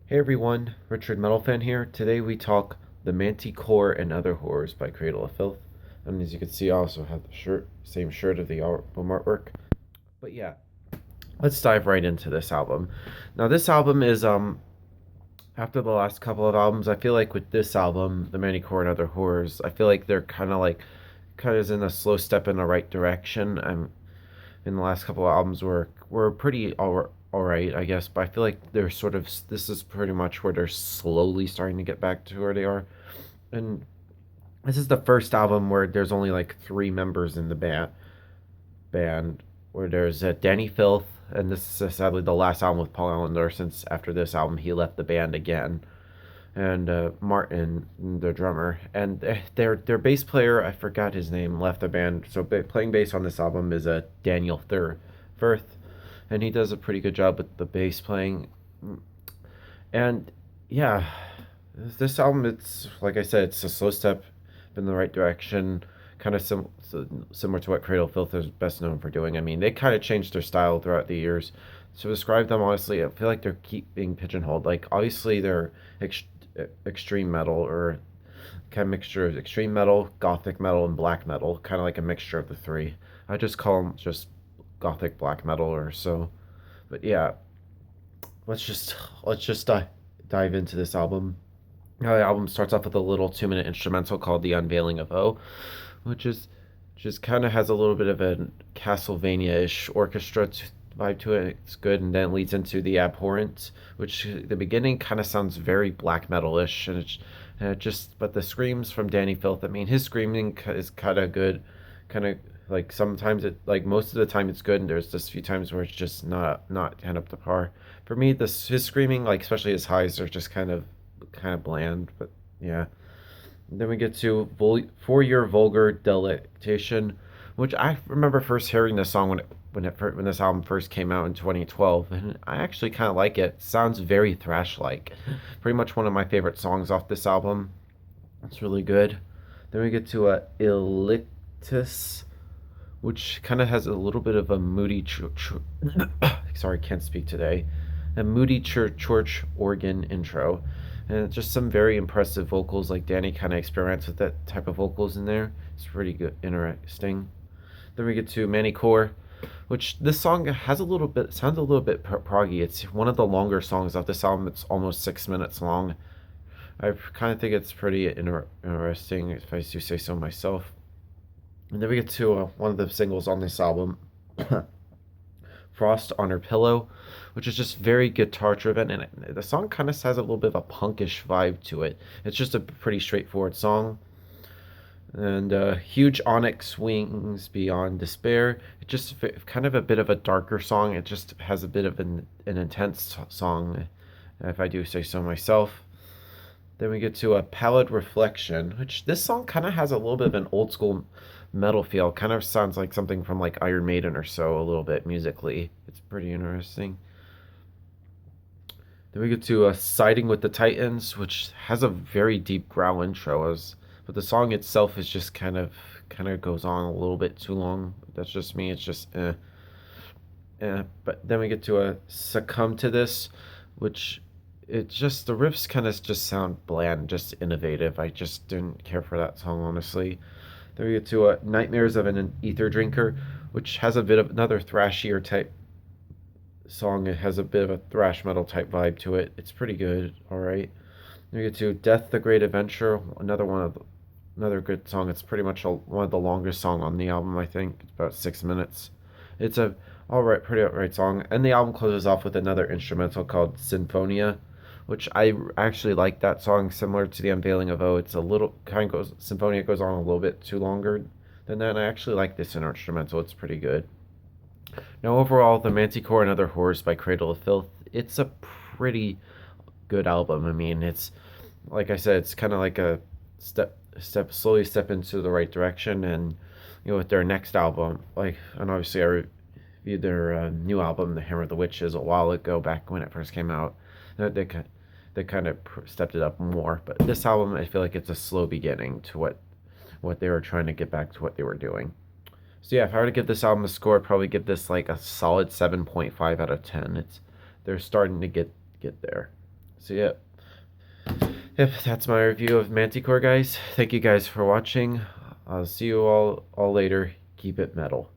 Hey everyone, Richard Metalfan here. Today we talk The Manticore and Other Horrors by Cradle of Filth. And as you can see, I also have the same shirt of the album artwork. But yeah, let's dive right into this album. Now this album is after the last couple of albums, I feel like with this album, The Manticore and Other Horrors, I feel like they're kind of in a slow step in the right direction. I'm in the last couple of albums were pretty all right, I guess. But I feel like they're sort of this is pretty much where they're slowly starting to get back to where they are. And this is the first album where there's only like three members in the band. Where there's Danny Filth, and this is sadly the last album with Paul Allender since after this album he left the band again. And Martin, the drummer, and their bass player, I forgot his name, left the band. So playing bass on this album is Daniel Firth, and he does a pretty good job with the bass playing. And yeah, this album, it's like I said, it's a slow step in the right direction, kind of similar to what Cradle Filth is best known for doing. I mean, they kind of changed their style throughout the years. To describe them honestly, I feel like they're keep being pigeonholed. Like obviously they're extreme metal or kind of mixture of extreme metal, gothic metal, and black metal, kind of like a mixture of the three. I just call them just gothic black metal or so. But yeah, let's just dive into this album. The album starts off with a little 2 minute instrumental called "The Unveiling of O," which is just kind of has a little bit of a Castlevania-ish orchestra vibe to it. It's good, and then it leads into "The Abhorrent," which the beginning kind of sounds very black metal-ish, and it just but the screams from Danny Filth. I mean, his screaming is kind of good, kind of like sometimes it like most of the time it's good, and there's just a few times where it's just not hand up to par. For me, this his screaming, like especially his highs, are just kind of bland. But yeah, then we get to For Your Vulgar Delectation, which I remember first hearing this song when this album first came out in 2012, and I actually kind of like it. It sounds very thrash like. Pretty much one of my favorite songs off this album. It's really good. Then we get to Elliptis, which kind of has a little bit of a moody sorry, can't speak today. A moody church organ intro, and just some very impressive vocals. Like Danny kind of experiments with that type of vocals in there. It's pretty good, interesting. Then we get to Manticore, which this song has a little bit sounds a little bit proggy. It's one of the longer songs off this album. It's almost 6 minutes long. I kind of think it's pretty interesting, if I do say so myself. And then we get to one of the singles on this album, Frost on Her Pillow, which is just very guitar driven, and the song kind of has a little bit of a punkish vibe to it. It's just a pretty straightforward song. And Huge Onyx Wings Beyond Despair. It just kind of a bit of a darker song. It just has a bit of an intense song, if I do say so myself. Then we get to a Pallid Reflection, which this song kind of has a little bit of an old school metal feel. Kind of sounds like something from like Iron Maiden or so, a little bit musically. It's pretty interesting. Then we get to Siding with the Titans, which has a very deep growl intro, but the song itself is just kind of goes on a little bit too long. That's just me. It's just But then we get to a Succumb to This, which it just the riffs kind of just sound bland, just innovative. I just didn't care for that song honestly. Then we get to Nightmares of an Ether Drinker, which has a bit of another thrashier type song. It has a bit of a thrash metal type vibe to it. It's pretty good. All right. Then we get to Death the Great Adventure, another good song. It's pretty much one of the longest song on the album. I think it's about 6 minutes. It's a pretty alright song. And the album closes off with another instrumental called Sinfonia, which I actually like that song. Similar to the Unveiling of O, it's a little kind of goes Symphonia goes on a little bit too longer than that. And I actually like this instrumental. It's pretty good. Now overall, the Manticore and Other Horrors by Cradle of Filth. It's a pretty good album. I mean, it's like I said, it's kind of like a slowly step into the right direction. And with their next album, and obviously I reviewed their new album, The Hammer of the Witches, a while ago, back when it first came out. They kind of stepped it up more. But this album, I feel like it's a slow beginning to what they were trying to get back to what they were doing. So yeah, if I were to give this album a score, I'd probably give this like a solid 7.5 out of 10. They're starting to get there. So yeah, yep, that's my review of Manticore, guys. Thank you guys for watching. I'll see you all later. Keep it metal.